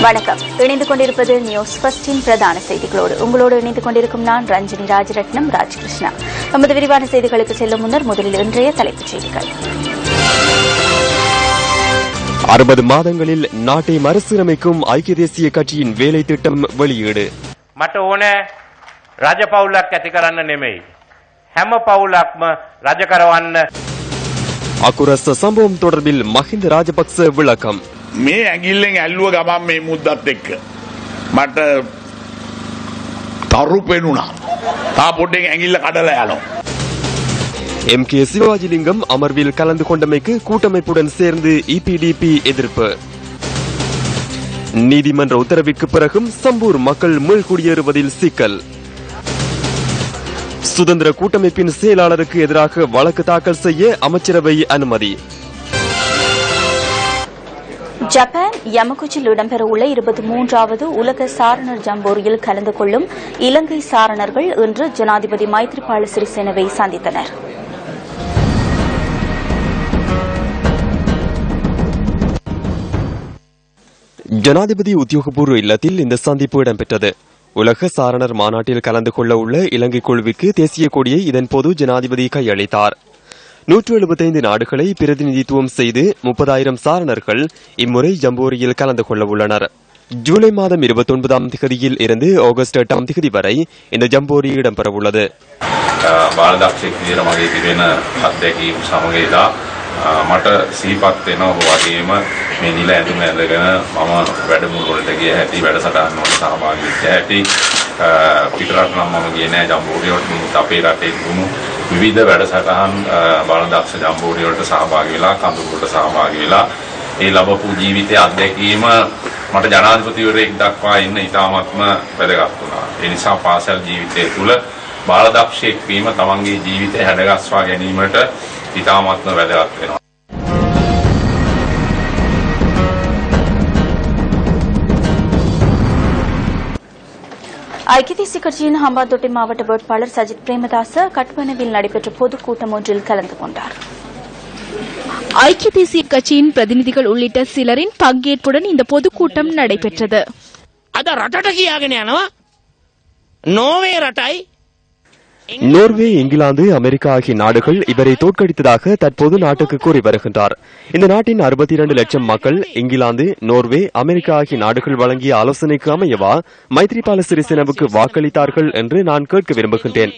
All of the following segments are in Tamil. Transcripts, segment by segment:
வணக்கம். இணைந்து கொண்டிருப்பது நியூஸ் ஃபர்ஸ்டின் பிரதான செய்திகளோடு. உங்களோடு இணைந்து கொண்டிருக்கும் நான் ரஞ்சினி ராஜரட்னம் ராஜகிருஷ்ணா. நமது விரிவான செய்திகளுக்கு செல்லும் முன்னர் முதலில் இன்றைய தலைப்புச் செய்திகள். 60 மாதங்களில் நாட்டை மறுசீரமைக்கும் ஐக்கிய தேசிய கட்சியின் வேலை திட்டம் வெளியீடு. මට ඕනේ රජ පවුලක් ඇති කරන්න නෙමෙයි. හැම පවුලක්ම රජ කරවන්න. අකුරස්ස සම්බවම් தொடர்பில் மஹிந்த ராஜபக்ச விளக்கம். මේ ඇඟිල්ලෙන් ඇල්ලුව ගමන් මේ මුද්දත් එක්ක මට තරු පෙනුණා. තා පොඩ්ඩෙන් ඇඟිල්ල කඩලා යනවා. MK சிவாஜிலிங்கம் அமர்வில் கலந்து கொண்டமைக்கு கூட்டமைப்புடன் சேர்ந்து EPDP எதிர்ப்பு. நீதிமன்ற உத்தரவிற்கு பிறகும் சம்பூர் மக்கள் மீள்குடியேறுவதில் சிக்கல். சுதந்திர கூட்டமைப்பின் செயலாளருக்கு எதிராக வழக்கு தாக்கல் செய்ய அமைச்சரவை அனுமதி. ஜப்பான் யமகுச்சியில் இடம்பெறவுள்ள 23வது உலக சாரணர் ஜம்போரியில் கலந்து கொள்ளும் இலங்கை சாரணர்கள் இன்று ஜனாதிபதி மைத்ரிபால சிறிசேனவை சந்தித்தனர். ஜனாதிபதி உத்தியோகபூர்வ இல்லத்தில் இந்த சந்திப்பு இடம்பெற்றது. உலக சாரணர் மாநாட்டில் கலந்து கொள்ள உள்ள இலங்கை குழுவிற்கு தேசிய கொடியை இதன்போது ஜனாதிபதி கையளித்தார். 175 நாடுகளை பிரதிநிதித்துவம் செய்து 30,000 சாரணர்கள் இம்முறை ஜம்போரியில் கலந்து கொள்ள உள்ளனர். ஜூலை மாதம் 29ஆம் தேதியில் இருந்து ஆகஸ்ட் 8ஆம் தேதி வரை இந்த ஜம்போரி இடம்பெறவுள்ளது. මට සීපත් වෙනවා වගේම මේ නිල ඇඳුම ඇඳගෙන මම වැඩමුළු වලට ගිය හැටි වැඩසටහන් වලට සහභාගී වෙච්ච හැටි පිටරට නම් මම ගියේ නෑ ජම්බෝරිය වලට අපේ රටේ වුණු විවිධ වැඩසටහන් බාලදක්ෂ ජම්බෝරිය වලට සහභාගී වෙලා කඳුළු වලට සහභාගී වෙලා ඒ ලැබපු ජීවිතයේ අත්දැකීම මට ජනාධිපතිවරයෙක් දක්වා ඉන්න ඉතාමත්ම වැදගත් වුණා. ඒ නිසා පාසල් ජීවිතය තුළ බාලදක්ෂයෙක් වීම තමන්ගේ ජීවිතය හැඩගස්වා ගැනීමට ඉතාමත්ම වැදගත් වෙනවා. ஐக்கிய தேசிய கட்சியின் ஹம்பாந்தோட்டை மாவட்ட வேட்பாளர் சஜித் பிரேமதாச கட்பனவில் நடைபெற்ற பொதுக்கூட்டம் ஒன்றில் கலந்து கொண்டார். ஐக்கிய தேசிய கட்சியின் பிரதிநிதிகள் உள்ளிட்ட சிலரின் பங்கேற்புடன் இந்த பொதுக்கூட்டம் நடைபெற்றது. நோர்வே, இங்கிலாந்து, அமெரிக்கா ஆகிய நாடுகள் இவரை தோற்கடித்ததாக தற்போது நாட்டுக்கு கூறி வருகின்றார். இந்த நாட்டின் 62 லட்சம் மக்கள் இங்கிலாந்து, நோர்வே, அமெரிக்கா ஆகிய நாடுகள் வழங்கிய ஆலோசனைக்கு அமையவா மைத்ரிபால சிறிசேனவுக்கு வாக்களித்தார்கள் என்று நான் கேட்க விரும்புகின்றேன்.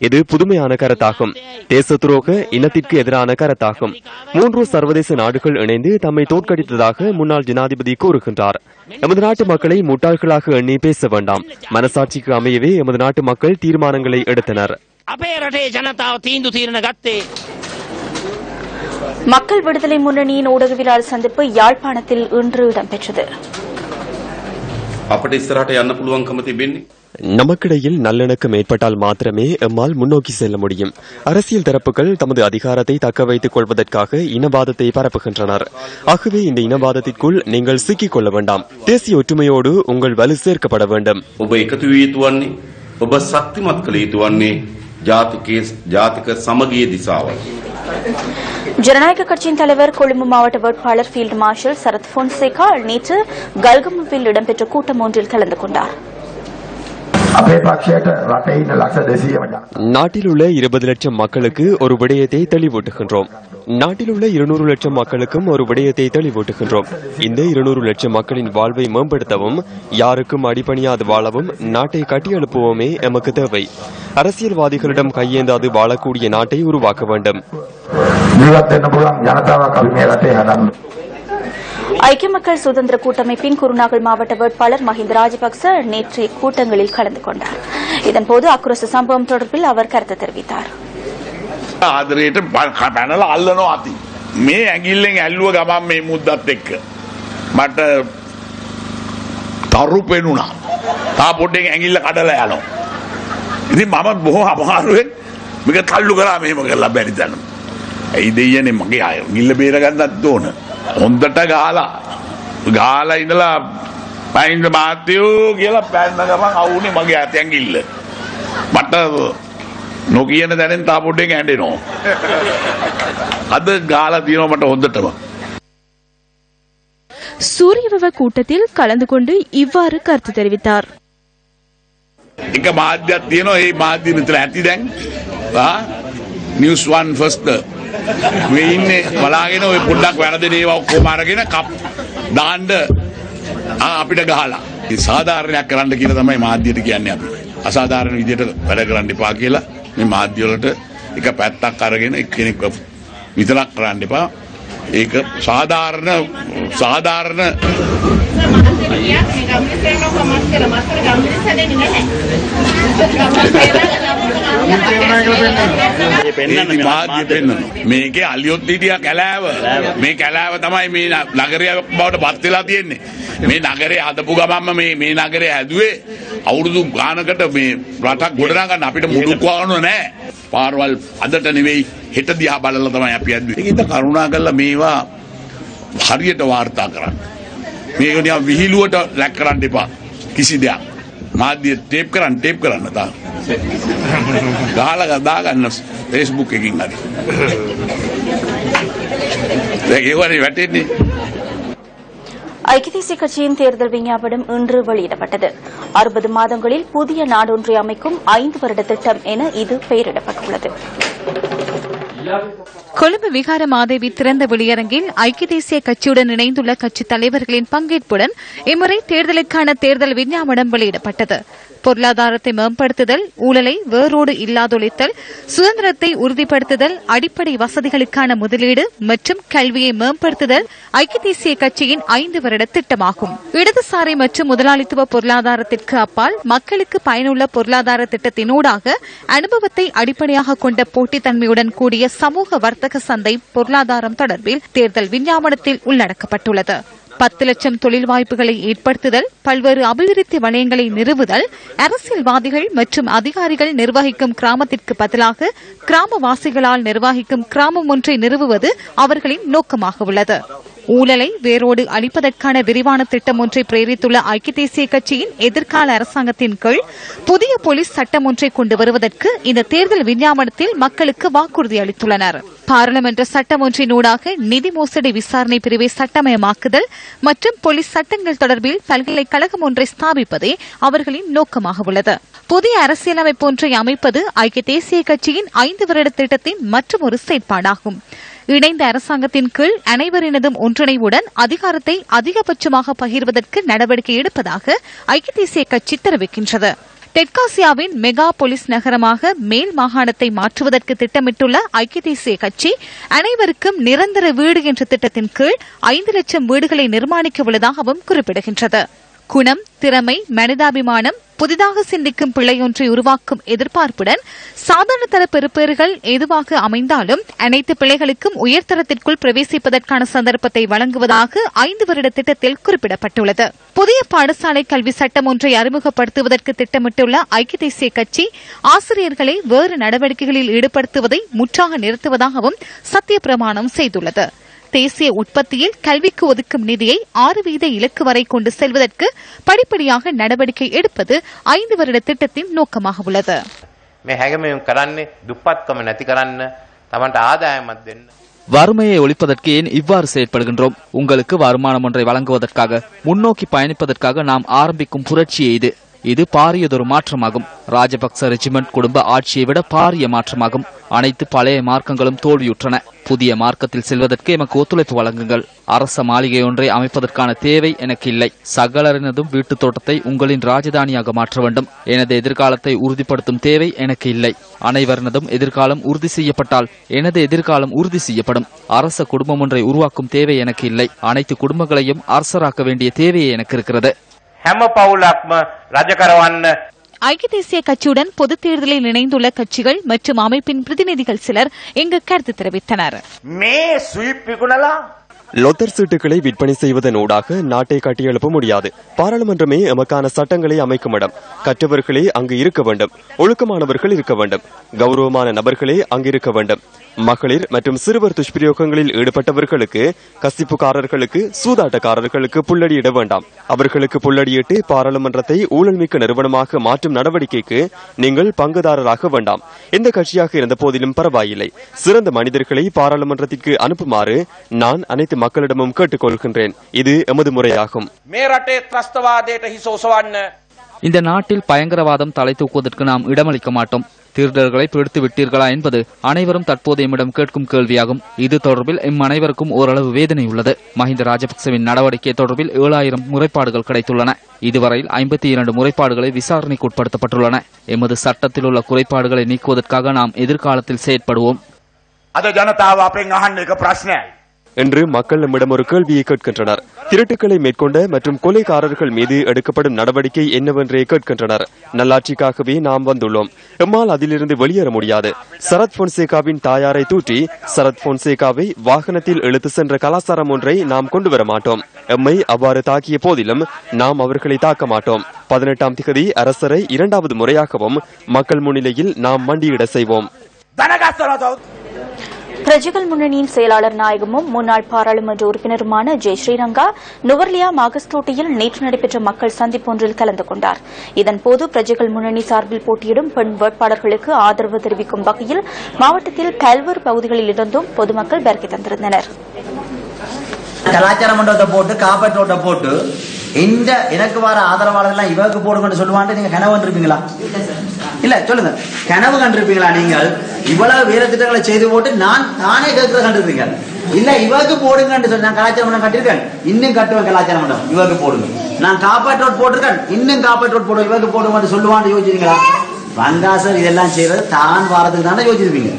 இது புதுமையான கருத்தாகும். தேச துரோக, இனத்திற்கு எதிரான கருத்தாகும். 3 சர்வதேச நாடுகள் இணைந்து தம்மை தோற்கடித்ததாக முன்னாள் ஜனாதிபதி கூறுகின்றார். எமது நாட்டு மக்களை முட்டாள்களாக எண்ணி பேச வேண்டாம். மனசாட்சிக்கு அமையவே எமது நாட்டு மக்கள் தீர்மானங்களை எடுத்தனர். மக்கள் விடுதலை முன்னணியின் ஊடகவியலாளர் சந்திப்பு யாழ்ப்பாணத்தில் இன்று இடம்பெற்றது. நமக்கிடையில் நல்லிணக்கம் ஏற்பட்டால் மாத்திரமே எம்மால் முன்னோக்கி செல்ல முடியும். அரசியல் தரப்புகள் தமது அதிகாரத்தை தக்க வைத்துக் கொள்வதற்காக இனவாதத்தை பரப்புகின்றனர். ஆகவே இந்த இனவாதத்திற்குள் நீங்கள் சிக்கிக் கொள்ள வேண்டாம். தேசிய ஒற்றுமையோடு உங்கள் வலு சேர்க்கப்பட வேண்டும். ஜனநாயக கட்சியின் தலைவர், கொழும்பு மாவட்ட வேட்பாளர் ஃபீல்டு மார்ஷல் சரத் பொன்சேகா நேற்று கல்கமுவில் இடம்பெற்ற கூட்டம் ஒன்றில் கலந்து கொண்டார். நாட்டில் உள்ள 20 லட்சம் மக்களுக்கு ஒரு விடயத்தை தெளிவூட்டுகின்றோம். நாட்டில் உள்ள 200 லட்சம் மக்களுக்கும் ஒரு விடயத்தை தெளிவூட்டுகின்றோம். இந்த 200 லட்சம் மக்களின் வாழ்வை மேம்படுத்தவும், யாருக்கும் அடிபணியாது வாழவும், நாட்டை கட்டியெழுப்புவோமே எமக்கு தேவை. அரசியல்வாதிகளிடம் கையேந்தாது வாழக்கூடிய நாட்டை உருவாக்க வேண்டும். ஐக்கிய மக்கள் சுதந்திர கூட்டமைப்பின் குருநாகல் மாவட்ட வேட்பாளர் மஹிந்த ராஜபக்ச நேற்றைய கூட்டங்களில் கலந்து கொண்டார். இதன்போது அக்குரச சம்பவம் தொடர்பில் அவர் கருத்து தெரிவித்தார். ආදරයට පැනලා අල්ලනවා අති. මේ ඇඟිල්ලෙන් ඇල්ලුව ගමන් මේ මුද්දත් එක්ක මට තරු පෙනුණා. තා පොඩ්ඩෙන් ඇඟිල්ල කඩලා යනවා. ඉතින් මම බොහොම අමාරුවෙන් මේක තල්ලු කරා මෙහෙම කරලා බැරි තැන. ඇයි දෙයනේ මගේ ඇඟිල්ල බේර ගන්නත් ඕන. හොඳට ගාලා ඉඳලා පයින්ද මාත්‍යෝ කියලා පැන්න ගමන් අවුනේ මගේ අත ඇඟිල්ල. මට නොකියන දැනෙන් තා පොඩ්ඩෙන් ඇඬෙනවා. අද ගාලා දිනව මට හොඳටම. சூரியவிவ கூட்டத்தில் கலந்து கொண்டு இவ்வாறு கருத்து தெரிவித்தார். එක මාධ්‍යයක් තියෙනවා ඒ මාධ්‍ය විතර ඇති දැන් නිවුස් 1 ෆස්ට් මේ ඉන්නේ බලාගෙන ඔය පොඩ්ඩක් වැරදෙන ඒවා ඔක්කොම අරගෙන කප් දාන්න අපිට ගහලා ඒ සාධාරණයක් කරන්න කියලා තමයි මාධ්‍යයට කියන්නේ අපි අසාධාරණ විදියට වැඩ කරන්න එපා කියලා මේ මාධ්‍ය වලට එක පැත්තක් අරගෙන එක්කෙනෙක් විතරක් කරන්න එපා ඒක සාධාරණ මේකේ අලියොත් හිටියා කැලෑව මේ කැලෑව තමයි මේ නගරය බවට පත් වෙලා තියෙන්නේ මේ නගරේ හදපු ගමන්ම මේ නගරේ හැදුවේ අවුරුදු ගානකට මේ රටක් ගොඩනගන්න අපිට මුඩු කවන්න නැහැ පාරවල් අදට නෙවෙයි හෙට දිහා බලලා තමයි අපි හැදුවේ ඒකින්ද කරුණා කරලා මේවා හරියට වාර්තා කරන්න මේක නිකන් විහිළුවට ලැක් කරන්න එපා කිසි දෙයක් මාධ්‍ය ටේප් කරන්න ගහලා දාගන්න Facebook එකකින් හරි ඒක ඒවනේ වැටෙන්නේ. ஐக்கிய தேசிய கட்சியின் தேர்தல் விஞ்ஞாபனம் இன்று வெளியிடப்பட்டது. 60 மாதங்களில் புதிய நாடொன்றை அமைக்கும் 5 வருட திட்டம் என இது பெயரிடப்பட்டுள்ளது. கொழும்பு விகார மாதேவி திறந்த வெளியரங்கில் ஐக்கிய தேசிய கட்சியுடன் இணைந்துள்ள கட்சித் தலைவர்களின் பங்கேற்புடன் இம்முறை தேர்தலுக்கான தேர்தல் விஞ்ஞாபனம் வெளியிடப்பட்டது. பொருளாதாரத்தை மேம்படுத்துதல், ஊழலை வேரோடு இல்லாதொழித்தல், சுதந்திரத்தை உறுதிப்படுத்துதல், அடிப்படை வசதிகளுக்கான முதலீடு மற்றும் கல்வியை மேம்படுத்துதல் ஐக்கிய தேசிய கட்சியின் 5 வருட திட்டமாகும். இடதுசாரி மற்றும் முதலாளித்துவ பொருளாதாரத்திற்கு அப்பால் மக்களுக்கு பயனுள்ள பொருளாதார திட்டத்தினூடாக அனுபவத்தை அடிப்படையாக கொண்ட போட்டித்தன்மையுடன் கூடிய சமூக வர்த்தக சந்தை பொருளாதாரம் தொடர்பில் தேர்தல் விஞ்ஞாபனத்தில் உள்ளடக்கப்பட்டுள்ளது. 10 லட்சம் தொழில் வாய்ப்புகளை ஏற்படுத்துதல், பல்வேறு அபிவிருத்தி வலயங்களை நிறுவுதல், அரசியல்வாதிகள் மற்றும் அதிகாரிகள் நிர்வகிக்கும் கிராமத்திற்கு பதிலாக கிராமவாசிகளால் நிர்வகிக்கும் கிராமம் ஒன்றை நிறுவுவது அவர்களின் நோக்கமாக உள்ளது. ஊழலை வேரோடு அழிப்பதற்கான விரிவான திட்டம் ஒன்றை பிரேரித்துள்ள ஐக்கிய தேசிய கட்சியின் எதிர்கால அரசாங்கத்தின் கீழ் புதிய போலீஸ் சட்டம் ஒன்றை கொண்டு வருவதற்கு இந்த தேர்தல் விஞ்ஞாபனத்தில் மக்களுக்கு வாக்குறுதி அளித்துள்ளனர். பாராளுமன்ற சட்டம் ஒன்றினூடாக நிதி மோசடி விசாரணை பிரிவை சட்டமயமாக்குதல் மற்றும் போலீஸ் சட்டங்கள் தொடர்பில் பல்கலைக்கழகம் ஒன்றை ஸ்தாபிப்பதே அவர்களின் நோக்கமாக உள்ளது. புதிய அரசியலமைப்பு ஒன்றை அமைப்பது ஐக்கிய தேசிய கட்சியின் 5 வருட திட்டத்தின் மற்றொரு செயற்பாடாகும். இணைந்த அரசாங்கத்தின் கீழ் அனைவரினதும் ஒன்றிணைவுடன் அதிகாரத்தை அதிகபட்சமாக பகிர்வதற்கு நடவடிக்கை எடுப்பதாக ஐக்கிய தேசிய கட்சி தெரிவிக்கின்றது. தெற்காசியாவின் மெகா போலீஸ் நகரமாக மேல் மாகாணத்தை மாற்றுவதற்கு திட்டமிட்டுள்ள ஐக்கிய தேசிய கட்சி அனைவருக்கும் நிரந்தர வீடு என்ற திட்டத்தின் கீழ் 5 லட்சம் வீடுகளை நிர்மாணிக்க உள்ளதாகவும் குறிப்பிடுகின்றது. குணம், திறமை, மனிதாபிமானம், புதிதாக சிந்திக்கும் பிள்ளையொன்றை உருவாக்கும் எதிர்பார்ப்புடன் சாதாரண தர பெறுபேறுகள் எதுவாக அமைந்தாலும் அனைத்து பிள்ளைகளுக்கும் உயர்தரத்திற்குள் பிரவேசிப்பதற்கான சந்தர்ப்பத்தை வழங்குவதாக 5 வருட திட்டத்தில் குறிப்பிடப்பட்டுள்ளது. புதிய பாடசாலை கல்வி சட்டம் ஒன்றை அறிமுகப்படுத்துவதற்கு திட்டமிட்டுள்ள ஐக்கிய தேசிய கட்சி ஆசிரியர்களை வேறு நடவடிக்கைகளில் ஈடுபடுத்துவதை முற்றாக நிறுத்துவதாகவும் சத்திய பிரமாணம் செய்துள்ளது. தேசிய உற்பத்தியில் கல்விக்கு ஒதுக்கும் நிதியை 6% இலக்கு வரை கொண்டு செல்வதற்கு படிப்படியாக நடவடிக்கை எடுப்பது 5 வருட திட்டத்தின் நோக்கமாக உள்ளது. வறுமையை ஒழிப்பதற்கு ஏன் இவ்வாறு செயற்படுகின்றோம்? உங்களுக்கு வருமானம் ஒன்றை வழங்குவதற்காக, முன்னோக்கி பயணிப்பதற்காக நாம் ஆரம்பிக்கும் புரட்சியே இது. இது பாரியதொரு மாற்றமாகும். ராஜபக்ச ரெஜிமெண்ட் குடும்ப ஆட்சியை விட பாரிய மாற்றமாகும். அனைத்து பழைய மார்க்கங்களும் தோல்வியுற்றன. புதிய மார்க்கத்தில் செல்வதற்கு எமக்கு ஒத்துழைப்பு வழங்குங்கள். அரச மாளிகை ஒன்றை அமைப்பதற்கான தேவை எனக்கு இல்லை. சகலரினதும் வீட்டு தோட்டத்தை உங்களின் ராஜதானியாக மாற்ற வேண்டும். எனது எதிர்காலத்தை உறுதிப்படுத்தும் தேவை எனக்கு இல்லை. அனைவரினதும் எதிர்காலம் உறுதி செய்யப்பட்டால் எனது எதிர்காலம் உறுதி செய்யப்படும். அரச குடும்பம் ஒன்றை உருவாக்கும் தேவை எனக்கு இல்லை. அனைத்து குடும்பங்களையும் அரசராக்க வேண்டிய தேவையே எனக்கு இருக்கிறது. ஐக்கிய தேசிய கட்சியுடன் பொதுத் தேர்தலில் இணைந்துள்ள கட்சிகள் மற்றும் அமைப்பின் பிரதிநிதிகள் சிலர் இங்கு கருத்து தெரிவித்தனர். லொத்தர் சீட்டுகளை விற்பனை செய்வதனூடாக நாட்டை கட்டியெழுப்ப முடியாது. பாராளுமன்றமே எமக்கான சட்டங்களை அமைக்கும் இடம். கற்றவர்களே அங்கு இருக்க வேண்டும். ஒழுக்கமானவர்கள் இருக்க வேண்டும். கௌரவமான நபர்களே அங்கு இருக்க வேண்டும். மகளிர் மற்றும் சிறுவர் துஷ்பிரயோகங்களில் ஈடுபட்டவர்களுக்கு, கசிப்புக்காரர்களுக்கு, சூதாட்டக்காரர்களுக்கு புல்லடியிட வேண்டாம். அவர்களுக்கு புல்லடியிட்டு பாராளுமன்றத்தை ஊழல்மிக்க நிறுவனமாக மாற்றும் நடவடிக்கைக்கு நீங்கள் பங்குதாரராக வேண்டாம். எந்த கட்சியாக இருந்த போதிலும் பரவாயில்லை. சிறந்த மனிதர்களை பாராளுமன்றத்திற்கு அனுப்புமாறு நான் அனைத்து மக்களிடமும் கேட்டுக்கொள்கின்றேன். இது எமது முறையாகும். இந்த நாட்டில் பயங்கரவாதம் தலை தூக்குவதற்கு நாம் இடமளிக்க மாட்டோம். திருடர்களை பிடித்து விட்டீர்களா என்பது அனைவரும் தற்போது எம்மிடம் கேட்கும் கேள்வியாகும். இது தொடர்பில் அனைவருக்கும் ஓரளவு வேதனை உள்ளது. மஹிந்த ராஜபக்சவின் நடவடிக்கை தொடர்பில் 7000 முறைப்பாடுகள் கிடைத்துள்ளன. இதுவரையில் 52 முறைப்பாடுகளை விசாரணைக்கு உட்படுத்தப்பட்டுள்ளன. எமது சட்டத்தில் உள்ள குறைபாடுகளை நீக்குவதற்காக நாம் எதிர்காலத்தில் செயற்படுவோம் என்று மக்கள் நம்மிடம் ஒரு கேள்வியை கேட்கின்றனர். திருட்டுக்களை மேற்கொண்ட மற்றும் கொலைகாரர்கள் மீது எடுக்கப்படும் நடவடிக்கை என்னவென்றே கேட்கின்றனர். நல்லாட்சிக்காகவே நாம் வந்துள்ளோம். எம்மால் அதிலிருந்து வெளியேற முடியாது. சரத் பொன்சேகாவின் தாயாரை தூற்றி சரத் பொன்சேகாவை வாகனத்தில் இழுத்து சென்ற கலாச்சாரம் ஒன்றை நாம் கொண்டு வர மாட்டோம். எம்மை அவ்வாறு தாக்கிய போதிலும் நாம் அவர்களை தாக்க மாட்டோம். 18ஆம் திகதி அரசரை 2வது முறையாகவும் மக்கள் முன்னிலையில் நாம் மண்டியிட செய்வோம். பிரஜைகள் முன்னணியின் செயலாளர் நாயகமும் முன்னாள் பாராளுமன்ற உறுப்பினருமான ஜெய் ஸ்ரீரங்கா நுவர்லியா மாகஸ்தோட்டியில் நேற்று நடைபெற்ற மக்கள் சந்திப்பு ஒன்றில் கலந்து கொண்டார். இதன்போது பிரஜைகள் முன்னணி சார்பில் போட்டியிடும் பெண் வேட்பாளர்களுக்கு ஆதரவு தெரிவிக்கும் வகையில் மாவட்டத்தில் பல்வேறு பகுதிகளில் இருந்தும் பொதுமக்கள் வருகை தந்திருந்தனர். கலாச்சார மண்டபத்தை போட்டு காப்பீட்டோட்ட போட்டு இந்த எனக்கு வர ஆதரவாளர்கள் இவருக்கு போடுங்கன்னு சொல்லுவாங்க. நீங்க கனவு கண்டிருப்பீங்களா? இல்ல சொல்லுங்க, கனவு கண்டிருப்பீங்களா? நீங்கள் இவ்வளவு வேலை திட்டங்களை செய்து போட்டு நானே கேட்கறத கண்டிருப்பீங்க. இல்ல இவருக்கு போடுங்கன்னு சொல்லி நான் கலாச்சார மண்டபம் கட்டிருக்கேன், இன்னும் கட்டுவேன். கலாச்சார மண்டபம் இவருக்கு போடுங்க. நான் காப்பாற்றோட் போட்டிருக்கேன், இன்னும் காப்பாற்றோட் போடுவேன். இவருக்கு போடுங்கன்னு சொல்லுவான்னு யோசிச்சிருக்கீங்களா? வங்காசர் இதெல்லாம் செய்யறது தான் வாரத்துக்கு தானே யோசிச்சிருப்பீங்க.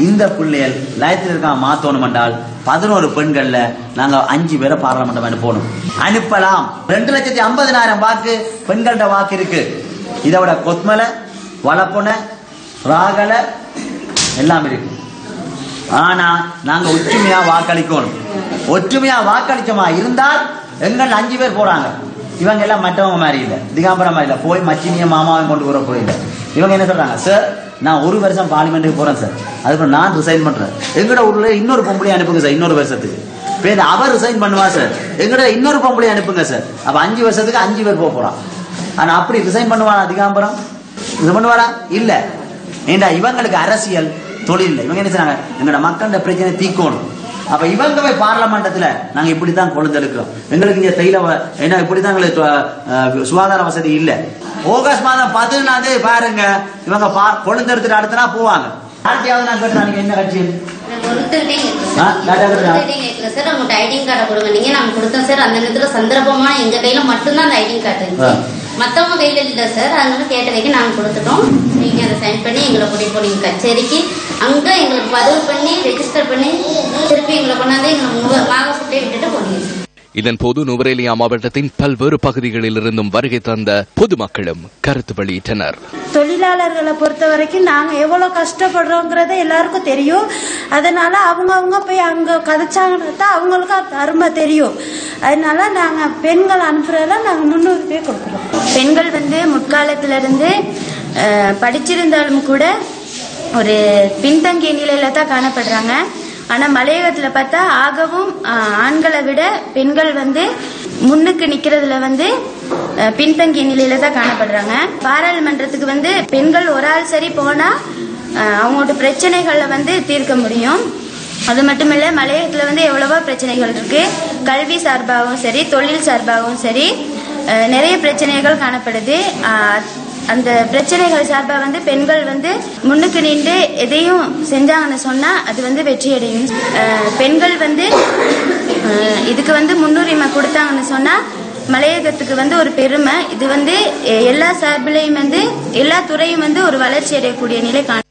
இந்த பிள்ளைகள் லயத்தில் இருக்க மாத்தோணும் என்றால் 11 பெண்கள்ல நாங்க 5 பேரை பாராளுமன்றம் அனுப்பணும். அனுப்பலாம். 2,50,000 வாக்கு பெண்கள்ட வாக்கு இருக்கு. இதை விட கொத்மலை, வளப்பொன, ராகல எல்லாம் இருக்கு. ஆனா நாங்க ஒற்றுமையா வாக்களிக்கணும். ஒற்றுமையா வாக்களிச்சோமா இருந்தால் எங்கள் 5 பேர் போறாங்க. இவங்க எல்லாம் மற்றவங்க மாதிரி இல்ல, திகாம்பரம் மாதிரி இல்ல, போய் மச்சினிய மாமாவை கொண்டு வர போயில்லை. இவங்க என்ன சொல்றாங்க? சார் நான் 1 வருஷம் பார்லிமெண்ட்டுக்கு போறேன் சார், அதுக்கப்புறம் நான் ரிசைன் பண்றேன். எங்கட ஊர்ல இன்னொரு பொம்பளை அனுப்புங்க சார், இன்னொரு வருஷத்துக்கு. அவர் ரிசைன் பண்ணுவா சார், எங்கட இன்னொரு பொம்பளை அனுப்புங்க சார். அப்ப 5 வருஷத்துக்கு 5 பேர் போறான். ஆனா அப்படி ரிசைன் பண்ணுவானா திகாம்பரம்? இது பண்ணுவாரா? இல்ல. ஏண்டா இவங்களுக்கு அரசியல் தொழில் இல்லை. இவங்க என்ன செய்றாங்க? எங்கட மக்களோட பிரச்சனை தீக்கணும். அப்ப இவங்க போய் பார்லமெண்டத்துல நாங்க இப்படித்தான் கொழுந்தெடுக்கிறோம், எங்களுக்கு இங்க தைல என்ன இப்படித்தான் எங்களுக்கு சுகாதார வசதி இல்ல. ஆகஸ்ட் மாதம் 14 பாருங்க, இவங்க கொழுந்தெடுத்துட்டு அடுத்தனா போவாங்க. யார்கிட்டயாவது நான் கேட்டேன், நீங்க என்ன கட்சி? ஐடிங் கார்டை கொடுங்க. நீங்க நாங்க கொடுத்தோம் சார். அந்த நேரத்துல சந்தர்ப்பமா எங்க கையில மட்டும்தான் அந்த ஐடிங் கார்டு இருக்கு, மத்தவங்க கையில இல்ல சார். அதனால கேட்டவைக்கு நாங்க கொடுத்துட்டோம். நீங்க அதை சைன் பண்ணி எங்களை கூட்டிட்டு போனீங்க கச்சேரிக்கு. அங்க எங்களுக்கு பதிவு பண்ணி ரெஜிஸ்டர் பண்ணி திருப்பி எங்களை கொண்டாந்து எங்களை மாகசத்தை விட்டுட்டு போனீங்க. இதன்போது நுவரேலியா மாவட்டத்தின் பல்வேறு பகுதிகளில் இருந்தும் வருகை தந்த பொதுமக்களும் கருத்து வெளியிட்டனர். தொழிலாளர்களை பொறுத்த வரைக்கும் நாங்க எவ்வளவு கஷ்டப்படுறோங்கிறத எல்லாருக்கும் தெரியும். அதனால அவங்க போய் அங்க கதைச்சாங்கன்னா அவங்களுக்கு அருமை தெரியும். அதனால நாங்க பெண்கள் அனுப்புறதுல நாங்க முன்னுரிமை கொடுக்கிறோம். பெண்கள் முற்காலத்திலிருந்து படிச்சிருந்தாலும் கூட ஒரு பின்தங்கிய நிலையில தான் காணப்படுறாங்க. ஆனா மலையகத்துல பார்த்தா ஆகவும் ஆண்களை விட பெண்கள் முன்னுக்கு நிக்கிறதுல பின்தங்கிய நிலையில தான் காணப்படுறாங்க. பாராளுமன்றத்துக்கு பெண்கள் ஒரு ஆள் சரி போனா அவங்களோட பிரச்சனைகளை தீர்க்க முடியும். அது மட்டுமில்ல, மலையகத்துல எவ்வளவோ பிரச்சனைகள் இருக்கு. கல்வி சார்பாகவும் சரி, தொழில் சார்பாகவும் சரி நிறைய பிரச்சனைகள் காணப்படுது. அந்த பிரச்சனைகள் சார்பா பெண்கள் முன்னுக்கு நின்று எதையும் செஞ்சாங்கன்னு சொன்னா அது வெற்றி அடையும். பெண்கள் இதுக்கு முன்னுரிமை கொடுத்தாங்கன்னு சொன்னா மலையகத்துக்கு ஒரு பெருமை. இது எல்லா சார்பிலையும் எல்லா துறையும் ஒரு வளர்ச்சி அடையக்கூடிய நிலை காணும்.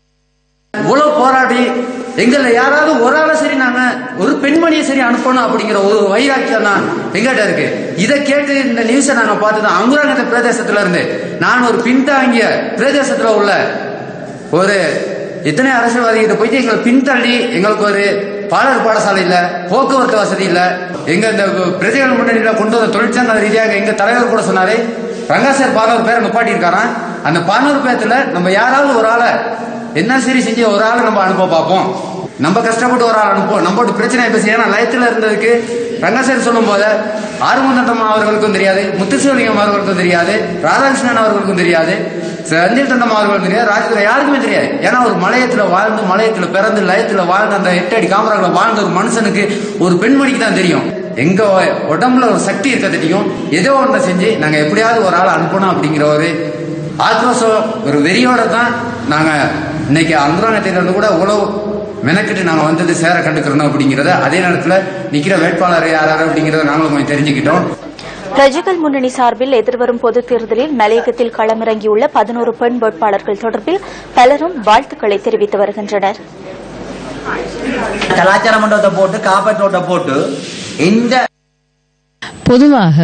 இவ்வளவு போராடி எங்களை யாராவது ஒரு ஆளை சரி நாங்க ஒரு பெண்மணியை சரி அனுப்பணும் அப்படிங்கிற ஒரு வைராக்கியம் தான் எங்கிட்ட இருக்கு. இதை கேட்டு இந்த நியூஸை நாங்க பார்த்துதான் அங்குராங்கத்த பிரதேசத்துல இருந்து நான் ஒரு பின்தாங்கிய பிரதேசத்துல உள்ள ஒரு இத்தனை அரசியல்வாதிகிட்ட போயிட்டு எங்களை பின்தள்ளி எங்களுக்கு ஒரு பாடசாலை இல்ல, போக்குவரத்து வசதி இல்ல. எங்க இந்த பிரஜைகள் முன்னணியில கொண்டு வந்த தொழிற்சங்க ரீதியாக எங்க தலைவர் கூட சொன்னாரு, ரங்காசர் 11 பேரை நிப்பாட்டி இருக்காராம். அந்த 11 பேர்த்துல நம்ம யாராவது ஒரு ஆளை என்ன சரி செஞ்சு ஒரு ஆளை நம்ம அனுப்ப பார்ப்போம். நம்ம கஷ்டப்பட்டு ஒரு ஆள் அனுப்புவோம், நம்ம பிரச்சனை பேசி. ஏன்னா லயத்தில் இருந்ததுக்கு ரங்கசேரி சொல்லும் போது ஆறுமுகத்தம்மா அவர்களுக்கும் தெரியாது, முத்துசிவலிங்கம் அவர்களுக்கும் தெரியாது, ராதாகிருஷ்ணன் அவர்களுக்கும் தெரியாது, ரஞ்சித் தந்தம்மா அவர்களுக்கும் தெரியாது, ராஜேந்திர யாருக்குமே தெரியாது. ஏன்னா ஒரு மலையத்துல வாழ்ந்து, மலையத்துல பிறந்து, லயத்துல வாழ்ந்து, அந்த 8 அடி காமராகளை வாழ்ந்த ஒரு மனுஷனுக்கு, ஒரு பெண்மணிக்கு தான் தெரியும் எங்க உடம்புல ஒரு சக்தி இருக்க தெரியும். ஏதோ ஒன்றை செஞ்சு நாங்க எப்படியாவது ஒரு ஆள் அனுப்பணும் அப்படிங்கிற ஒரு ஆக்ரோஷம், ஒரு வெறியோட தான் நாங்க இன்னைக்கு அந்தரங்கத்திலிருந்து கூட உழவு மெனக்கிட்டு நாங்க வந்தது சேர கண்டுக்கிறோம் அப்படிங்கறத, அதே நேரத்துல நிக்கிற வேட்பாளர் யார் அப்படிங்கறத நாங்களும் கொஞ்சம் தெரிஞ்சுக்கிட்டோம். பிரஜைகள் முன்னணி சார்பில் எதிர்வரும் பொதுத் தேர்தலில் மலையகத்தில் களமிறங்கியுள்ள 11 பெண் வேட்பாளர்கள் தொடர்பில் பலரும் வாழ்த்துக்களை தெரிவித்து வருகின்றனர். கலாச்சார மண்டபத்தை போட்டு காப்பற்றோட்டை போட்டு இந்த பொதுவாக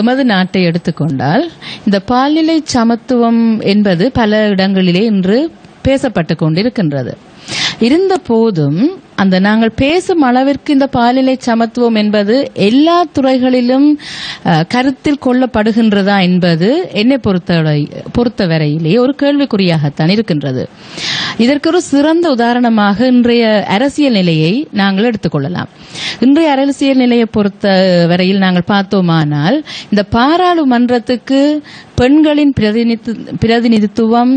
எமது நாட்டை எடுத்துக்கொண்டால் இந்த பால்நிலை சமத்துவம் என்பது பல இடங்களிலே இன்று பேசப்பட்டு கொண்டிருக்கின்றது. இருந்த போதும் அந்த நாங்கள் பேசும் அளவிற்கு இந்த பாலியலை சமத்துவம் என்பது எல்லா துறைகளிலும் கருத்தில் கொள்ளப்படுகின்றதா என்பது என்னை பொறுத்தவரையிலே ஒரு கேள்விக்குறியாகத்தான் இருக்கின்றது. இதற்கு ஒரு சிறந்த உதாரணமாக இன்றைய அரசியல் நிலையை நாங்கள் எடுத்துக்கொள்ளலாம். இன்றைய அரசியல் நிலையை பொறுத்த வரையில் நாங்கள் பார்த்தோமானால் இந்த பாராளுமன்றத்துக்கு பெண்களின் பிரதிநிதித்துவம்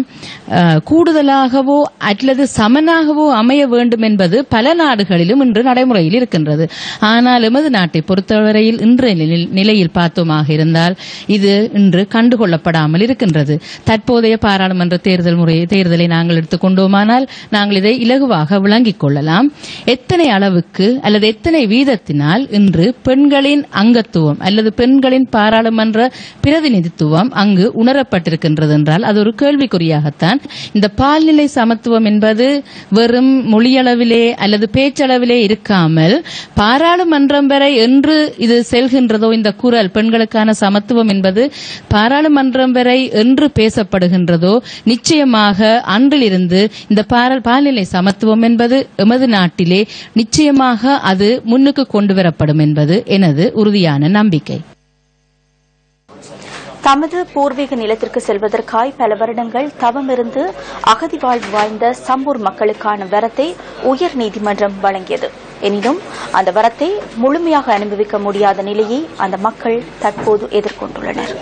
கூடுதலாகவோ அல்லது சமனாகவோ அமைய வேண்டும் என்பது பல நாடுகளிலும் இன்று நடைமுறையில் இருக்கின்றது. ஆனால் எமது நாட்டை பொறுத்தவரையில் இன்றைய நிலையில் பார்த்தோமாக இருந்தால் இது இன்று கண்டுகொள்ளப்படாமல் இருக்கின்றது. தற்போதைய பாராளுமன்ற தேர்தலை நாங்கள் எடுத்துக்கொண்டோமானால் நாங்கள் இதை இலகுவாக விளங்கிக் கொள்ளலாம். எத்தனை அளவுக்கு அல்லது எத்தனை வீதத்தினால் இன்று பெண்களின் அங்கத்துவம் அல்லது பெண்களின் பாராளுமன்ற பிரதிநிதித்துவம் அங்கு உணரப்பட்டிருக்கின்றது என்றால் அது ஒரு கேள்விக்குறியாகத்தான். இந்த பால்நிலை சமத்துவம் என்பது வெறும் மொழியளவிலே அல்லது பேச்சளவிலே இருக்காமல் பாராளுமன்றம் வரை என்று இது செல்கின்றதோ, இந்த குரல் பெண்களுக்கான சமத்துவம் என்பது பாராளுமன்றம் வரை என்று பேசப்படுகின்றதோ, நிச்சயமாக அன்றிலிருந்து இந்த பால்நிலை சமத்துவம் என்பது எமது நாட்டிலே நிச்சயமாக அது முன்னுக்கு கொண்டு வரப்படும் என்பது எனது உறுதியான நம்பிக்கை. தமது பூர்வீக நிலத்திற்கு செல்வதற்காய் பல வருடங்கள் தவமிருந்து அகதி வாழ்வு வாழ்ந்த சம்பூர் மக்களுக்கான வரத்தை உயர்நீதிமன்றம் வழங்கியது. எனினும் அந்த வரத்தை முழுமையாக அனுபவிக்க முடியாத நிலையை அந்த மக்கள் தற்போது எதிர்கொண்டுள்ளனர்.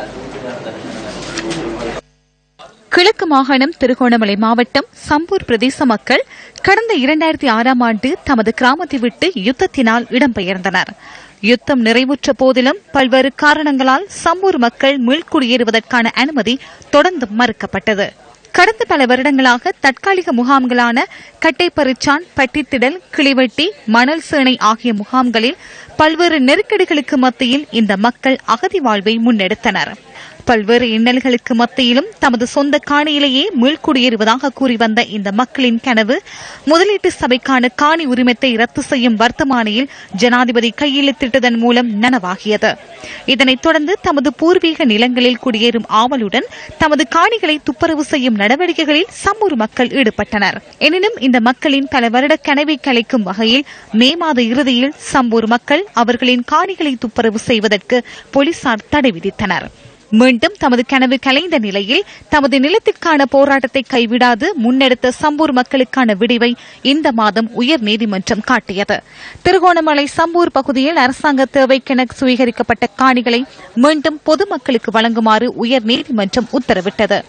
கிழக்கு மாகாணம் திருகோணமலை மாவட்டம் சம்பூர் பிரதேச மக்கள் கடந்த 2006ஆம் ஆண்டு தமது கிராமத்தை விட்டு யுத்தத்தினால் இடம்பெயர்ந்தனர். யுத்தம் நிறைவுற்ற போதிலும் பல்வேறு காரணங்களால் சம்பூர் மக்கள் மீள்குடியேறுவதற்கான அனுமதி தொடர்ந்து மறுக்கப்பட்டது. கடந்த பல வருடங்களாக தற்காலிக முகாம்களான கட்டைப்பறிச்சான், பட்டித்திடல், கிளிவெட்டி, மணல் சேனை ஆகிய முகாம்களில் பல்வேறு நெருக்கடிகளுக்கு மத்தியில் இந்த மக்கள் அகதி வாழ்வை முன்னெடுத்தனர். பல்வேறு இன்னல்களுக்கு மத்தியிலும் தமது சொந்த காணியிலேயே மீள்குடியேறுவதாக கூறி வந்த இந்த மக்களின் கனவு முதலீட்டு சபைக்கான காணி உரிமத்தை ரத்து செய்யும் வர்த்தமானியில் ஜனாதிபதி கையெழுத்திட்டதன் மூலம் நனவாகியது. இதனைத் தொடர்ந்து தமது பூர்வீக நிலங்களில் குடியேறும் ஆவலுடன் தமது காணிகளை துப்புரவு செய்யும் நடவடிக்கைகளில் சம்பூர் மக்கள் ஈடுபட்டனர். எனினும் இந்த மக்களின் பல வருட கனவை கலைக்கும் வகையில் மே மாத இறுதியில் சம்பூர் மக்கள் அவர்களின் காணிகளை துப்புரவு செய்வதற்கு போலீசார் தடை விதித்தனர். மீண்டும் தமது கனவு கலைந்த நிலையில் தமது நிலத்திற்கான போராட்டத்தை கைவிடாது முன்னெடுத்த சம்பூர் மக்களுக்கான விடிவை இந்த மாதம் உயர்நீதிமன்றம் காட்டியது. திருகோணமலை சம்பூர் பகுதியில் அரசாங்க தேவைக்கென சுவீகரிக்கப்பட்ட காணிகளை மீண்டும் பொதுமக்களுக்கு வழங்குமாறு உயர்நீதிமன்றம் உத்தரவிட்டது.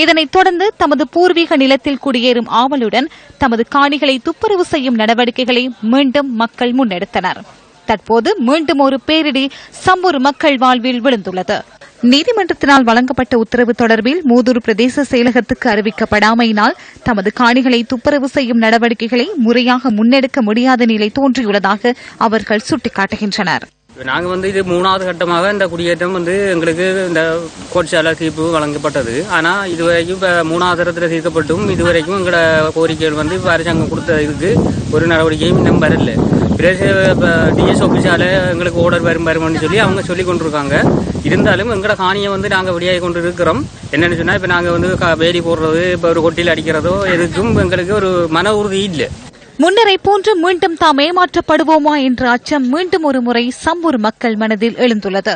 இதனைத் தொடர்ந்து தமது பூர்வீக நிலத்தில் குடியேறும் ஆவலுடன் தமது காணிகளை துப்புரவு செய்யும் நடவடிக்கைகளை மீண்டும் மக்கள் முன்னெடுத்தனர். தற்போது மீண்டும் ஒரு பேரிடி சம்பூர் மக்கள் வாழ்வில் விழுந்துள்ளது. நீதிமன்றத்தினால் வழங்கப்பட்ட உத்தரவு தொடர்பில் மூதூர் பிரதேச செயலகத்துக்கு அறிவிக்கப்படாமையினால் தமது காணிகளை துப்புரவு செய்யும் நடவடிக்கைகளை முறையாக முன்னெடுக்க முடியாத நிலை தோன்றியுள்ளதாக அவர்கள் சுட்டிக்காட்டுகின்றனர். நாங்கள் இது 3வது கட்டமாக இந்த குடியேற்றம் எங்களுக்கு இந்த கோட்சால தீர்ப்பு வழங்கப்பட்டது. ஆனால் இதுவரைக்கும் இப்போ 3வது தரத்தில் தீர்க்கப்பட்டும் இதுவரைக்கும் எங்களோட கோரிக்கைகள் அரசாங்கம் கொடுத்த இதுக்கு ஒரு நடவடிக்கையும் இன்னும் வரல. டிஎஸ் ஆஃபீஸால எங்களுக்கு ஆர்டர் வரும்னு சொல்லி அவங்க சொல்லி கொண்டிருக்காங்க. இருந்தாலும் எங்களோட காணியை நாங்கள் வெளியாகி கொண்டு இருக்கிறோம். என்னன்னு சொன்னால் இப்போ நாங்கள் வேலி போடுறது, இப்போ ஒரு கொட்டியில் அடிக்கிறதோ எதுக்கும் எங்களுக்கு ஒரு மன உறுதி இல்லை. முன்னரை போன்று மீண்டும் தாம் ஏமாற்றப்படுவோமா என்ற அச்சம் மீண்டும் ஒரு முறை சம்பூர் மக்கள் மனதில் எழுந்துள்ளது.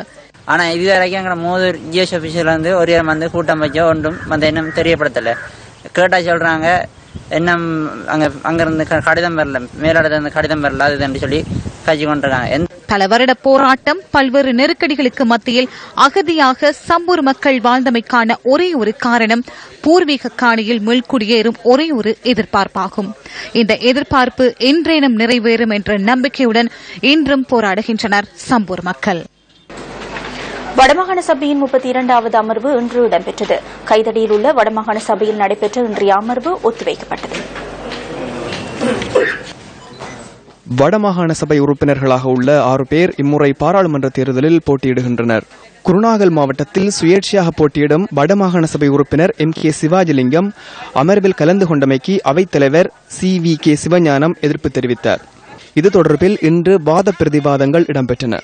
ஆனா இதுவரைக்கும் எங்க மூதூர் ஜிஎஸ் ஆபீஸ்ல ஒரு கூட்டம் வச்சா ஒன்றும் இன்னும் தெரியப்படுத்தல. கேட்டா சொல்றாங்க என்ன அங்கிருந்து கடிதம் வரல, மேலிடத்திலிருந்து கடிதம் வரல, அது சொல்லி கட்சி கொண்டிருக்காங்க. பல வருட போராட்டம், பல்வேறு நெருக்கடிகளுக்கு மத்தியில் அகதியாக சம்பூர் மக்கள் வாழ்ந்தமைக்கான ஒரே ஒரு காரணம் பூர்வீக காணியில் மீள்குடியேறும் ஒரே ஒரு எதிர்பார்ப்பாகும். இந்த எதிர்பார்ப்பு என்றேனும் நிறைவேறும் என்ற நம்பிக்கையுடன் இன்றும் போராடுகின்றனர் சம்பூர் மக்கள். வடமாகாண சபையின் 32வது அமர்வு இன்று இடம்பெற்றது. கைதடியில் உள்ள வடமாகாண சபையில் நடைபெற்ற இன்றைய அமர்வு ஒத்திவைக்கப்பட்டது. வடமாகாண சபை உறுப்பினர்களாக உள்ள 6 பேர் இம்முறை பாராளுமன்ற தேர்தலில் போட்டியிடுகின்றனர். குருநாகல் மாவட்டத்தில் சுயேட்சையாக போட்டியிடும் வடமாகாண சபை உறுப்பினர் MK சிவாஜிலிங்கம் அமர்வில் கலந்து கொண்டமைக்கு அவைத்தலைவர் CVK சிவஞானம் எதிர்ப்பு தெரிவித்தார். இது தொடர்பில் இன்று வாத பிரதிவாதங்கள் இடம்பெற்றன.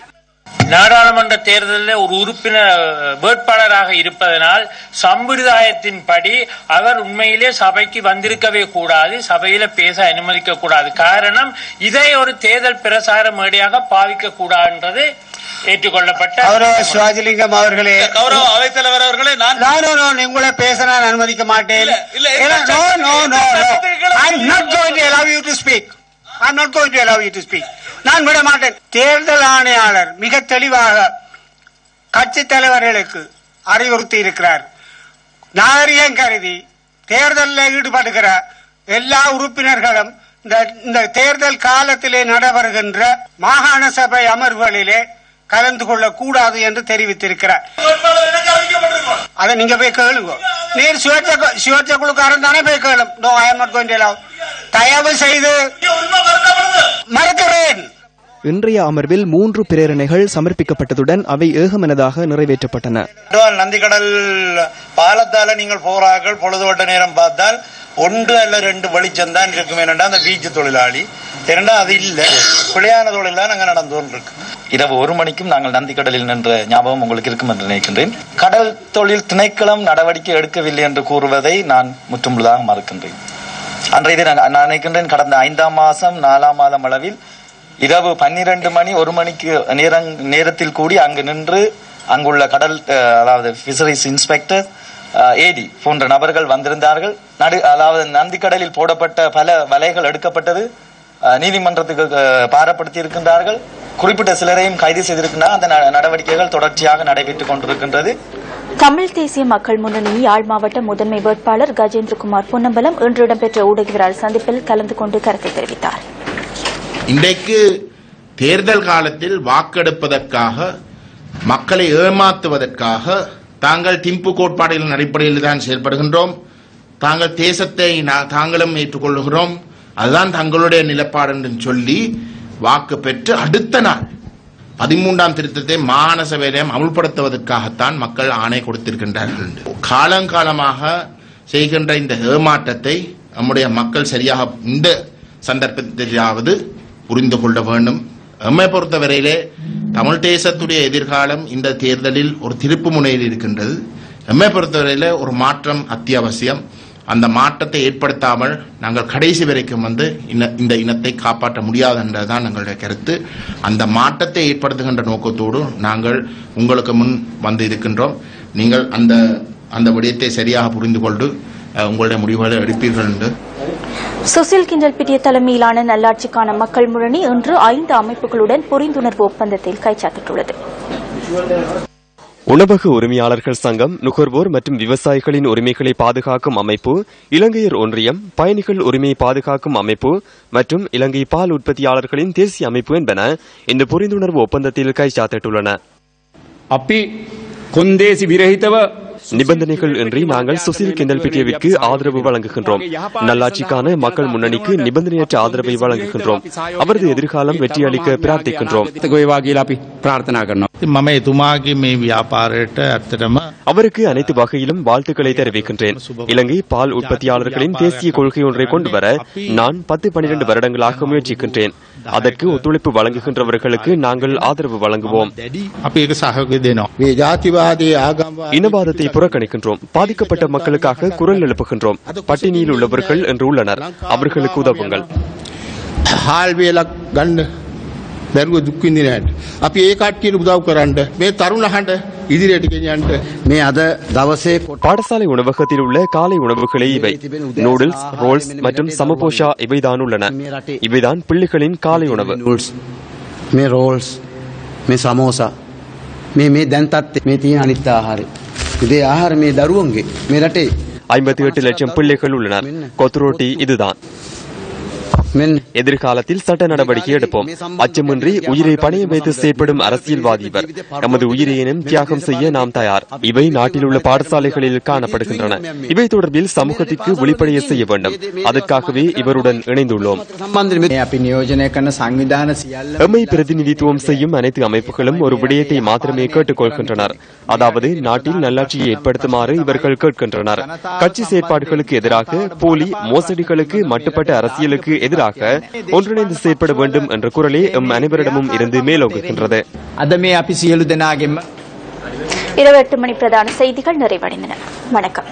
நாடாளுமன்ற தேர்தலில் ஒரு உறுப்பினர் வேட்பாளராக இருப்பதனால் சம்பிரதாயத்தின்படி அவர் உண்மையிலே சபைக்கு வந்திருக்கவே கூடாது, சபையில பேச அனுமதிக்க கூடாது. காரணம், இதை ஒரு தேர்தல் பிரசார மேடையாக பாவிக்க கூடாதுன்றது ஏற்றுக்கொள்ளப்பட்ட கௌரவ சிவாஜிலிங்கம் அவர்களே, கௌரவ அவைத்தலைவர் அவர்களே, நான் உங்களை பேச நான் அனுமதிக்க மாட்டேன். நான் விட மாட்டேன். தேர்தல் ஆணையாளர் மிக தெளிவாக கட்சி தலைவர்களுக்கு அறிவுறுத்தி இருக்கிறார். நாகரிகம் கருதி தேர்தலில் ஈடுபடுகிற எல்லா உறுப்பினர்களும் இந்த தேர்தல் காலத்திலே நடைபெறுகின்ற மாகாண சபை அமர்வுகளிலே கலந்து கொள்ள கூடாது என்று தெரிவித்திருக்கிறார். அதை நீங்க போய் கேளுங்க. நீர் சுயேட்சை குழுக்காரன் தானே போய் கேளும். No, I am not going to allow. தயவு செய்து மறுக்கிறேன். இன்றைய அமர்வில் 3 பிரேரணைகள் சமர்ப்பிக்கப்பட்டதுடன் அவை ஏகமனதாக நிறைவேற்றப்பட்டன. நந்திக்கடல் பாலத்தால நீங்கள் போறார்கள், பொழுதுபட்ட நேரம் பார்த்தால் 1 அல்ல 2 வெளிச்சம் தான் இருக்கும். என்னடா அந்த பீச் தொழிலாளி இரண்டா அது இல்ல, பிழையான தொழில் தான் அங்க நடந்து கொண்டிருக்கு. இரவு 1 மணிக்கும் நாங்கள் நந்திக்கடலில் நின்ற ஞாபகம் உங்களுக்கு இருக்கும் என்று நினைக்கின்றேன். கடல் தொழில் திணைக்களம் நடவடிக்கை எடுக்கவில்லை என்று கூறுவதை நான் முற்றுமுழுதாக மறுக்கின்றேன். அன்றைய நான் நினைக்கின்றேன், கடந்த 5ஆம் மாதம் 4ஆம் மாதம் அளவில் இரவு 12 மணி 1 மணிக்கு நேரத்தில் கூடி அங்கு நின்று அங்குள்ள கடல் அதாவது பிஷரிஸ் இன்ஸ்பெக்டர் AD போன்ற நபர்கள் வந்திருந்தார்கள். அதாவது நந்திக்கடலில் போடப்பட்ட பல வலைகள் எடுக்கப்பட்டது, நீதிமன்றத்துக்கு பாரப்படுத்தி இருக்கின்றார்கள். குறிப்பிட்ட சிலரையும் கைது செய்திருக்கின்றனர். அந்த நடவடிக்கைகள் தொடர்ச்சியாக நடைபெற்றுக் கொண்டிருக்கின்றது. தமிழ் தேசிய மக்கள் முன்னணி யாழ் மாவட்ட முதன்மை வேட்பாளர் கஜேந்திரகுமார் பொன்னம்பலம் இன்று இடம்பெற்ற ஊடகவியலாளர் சந்திப்பில் கலந்து கொண்டு கருத்து தெரிவித்தார். இன்றைக்கு தேர்தல் காலத்தில் வாக்கெடுப்பதற்காக, மக்களை ஏமாற்றுவதற்காக தாங்கள் திம்பு கோட்பாடுகளின் அடிப்படையில் தான் செயல்படுகின்றோம், தாங்கள் தேசத்தை தாங்களும் ஏற்றுக்கொள்கிறோம், அதுதான் தங்களுடைய நிலப்பாடு என்று சொல்லி வாக்கு பெற்று அடுத்த நாள் 13ஆம் திருத்தத்தை மாகாண சபையிலும் அமுல்படுத்துவதற்காகத்தான் மக்கள் ஆணை கொடுத்திருக்கின்றார்கள். காலங்காலமாக செய்கின்ற இந்த ஏமாற்றத்தை நம்முடைய மக்கள் சரியாக இந்த சந்தர்ப்பத்திலாவது புரிந்து கொள்ள வேண்டும். எம்மை பொறுத்தவரையிலே தமிழ் தேசத்துடைய எதிர்காலம் இந்த தேர்தலில் ஒரு திருப்பு முனையில் இருக்கின்றது. எம்மை பொறுத்தவரையிலே ஒரு மாற்றம் அத்தியாவசியம். அந்த மாற்றத்தை ஏற்படுத்தாமல் நாங்கள் கடைசி வரைக்கும் இந்த இனத்தை காப்பாற்ற முடியாது என்றதுதான் எங்களுடைய கருத்து. அந்த மாற்றத்தை ஏற்படுத்துகின்ற நோக்கத்தோடு நாங்கள் உங்களுக்கு முன் வந்து இருக்கின்றோம். நீங்கள் அந்த விடயத்தை சரியாக புரிந்து கொண்டு உங்களுடைய முடிவுகளை எடுப்பீர்கள் என்று. சுசில் கிண்டல்பிட்டிய தலைமையிலான நல்லாட்சிக்கான மக்கள் முன்னணி இன்று 5 அமைப்புகளுடன் புரிந்துணர்வு ஒப்பந்தத்தில் கைச்சாத்திட்டுள்ளது. உணவக உரிமையாளர்கள் சங்கம், நுகர்வோர் மற்றும் விவசாயிகளின் உரிமைகளை பாதுகாக்கும் அமைப்பு, இலங்கையர் ஒன்றியம், பயணிகள் உரிமையை பாதுகாக்கும் அமைப்பு மற்றும் இலங்கை பால் உற்பத்தியாளர்களின் தேசிய அமைப்பு என்பன இந்த புரிந்துணர்வு ஒப்பந்தத்தில் கைச்சாத்திட்டுள்ளன. நிபந்தனைகள் இன்றி நாங்கள் சுசில் கிண்டல்பிட்டியவிற்கு ஆதரவு வழங்குகின்றோம். நல்லாட்சிக்கான மக்கள் முன்னணிக்கு நிபந்தனையற்ற ஆதரவை வழங்குகின்றோம். அவரது எதிர்காலம் வெற்றியளிக்க பிரார்த்திக்கின்றோம். அவருக்கு அனைத்து வகையிலும் வாழ்த்துக்களை தெரிவிக்கின்றேன். இலங்கை பால் உற்பத்தியாளர்களின் தேசிய கொள்கை ஒன்றை கொண்டு வர நான் 10-12 வருடங்களாக முயற்சிக்கின்றேன். அதற்கு ஒத்துழைப்பு வழங்குகின்றவர்களுக்கு நாங்கள் ஆதரவு வழங்குவோம். இனவாதத்தை புறக்கணிக்கின்றோம். பாதிக்கப்பட்ட மக்களுக்காக குரல் எழுப்புகின்றோம். பட்டினியில் உள்ளவர்கள் என்று உள்ளனர், அவர்களுக்கு உதவுங்கள். දරුව දුක් විඳින හැට අපි ඒ කට්ටියට උදව් කරන්න මේ තරුණහන්ට பாடசாலை உணவகத்தில் உள்ள காலை உணவுகளே இவை. நூடுல்ஸ், ரோல்ஸ் மற்றும் சமபோஷா இவைதான் உள்ளன. இவைதான் பிள்ளைகளின் காலை உணவு. මේ රෝල්ස්, මේ සමෝසා, මේ දැන් තත් මේ තියෙන අනිත් ආහාරය. ඉතින් ආහාර මේ දරුවන්ගේ මේ රටේ 58 லட்சம் பிள்ளைகள் உள்ளனர். கொத்ரோட்டி இதுதான். எதிர்காலத்தில் சட்ட நடவடிக்கை எடுப்போம். அச்சமின்றி உயிரை பணையம் வைத்து செயற்படும் அரசியல்வாதி இவர். நமது உயிரையினும் தியாகம் செய்ய நாம் தயார். இவை நாட்டில் உள்ள பாடசாலைகளில் காணப்படுகின்றன. இவை தொடர்பில் சமூகத்திற்கு விழிப்படைய செய்ய வேண்டும். அதற்காகவே இவருடன் இணைந்துள்ளோம். எம்மை பிரதிநிதித்துவம் செய்யும் அனைத்து அமைப்புகளும் ஒரு விடயத்தை மாத்திரமே கேட்டுக் கொள்கின்றனர். அதாவது நாட்டில் நல்லாட்சியை ஏற்படுத்துமாறு இவர்கள் கேட்கின்றனர். கட்சி செயற்பாடுகளுக்கு எதிராக, போலி மோசடிகளுக்கு மட்டுப்பட்ட அரசியலுக்கு எதிராக ஒன்றிணைந்து செயற்பட வேண்டும் என்ற குரலே எம் அனைவரிடமும் இருந்து மேலோங்குகின்றது. 28 மணி பிரதான செய்திகள் நிறைவடைந்தன. வணக்கம்.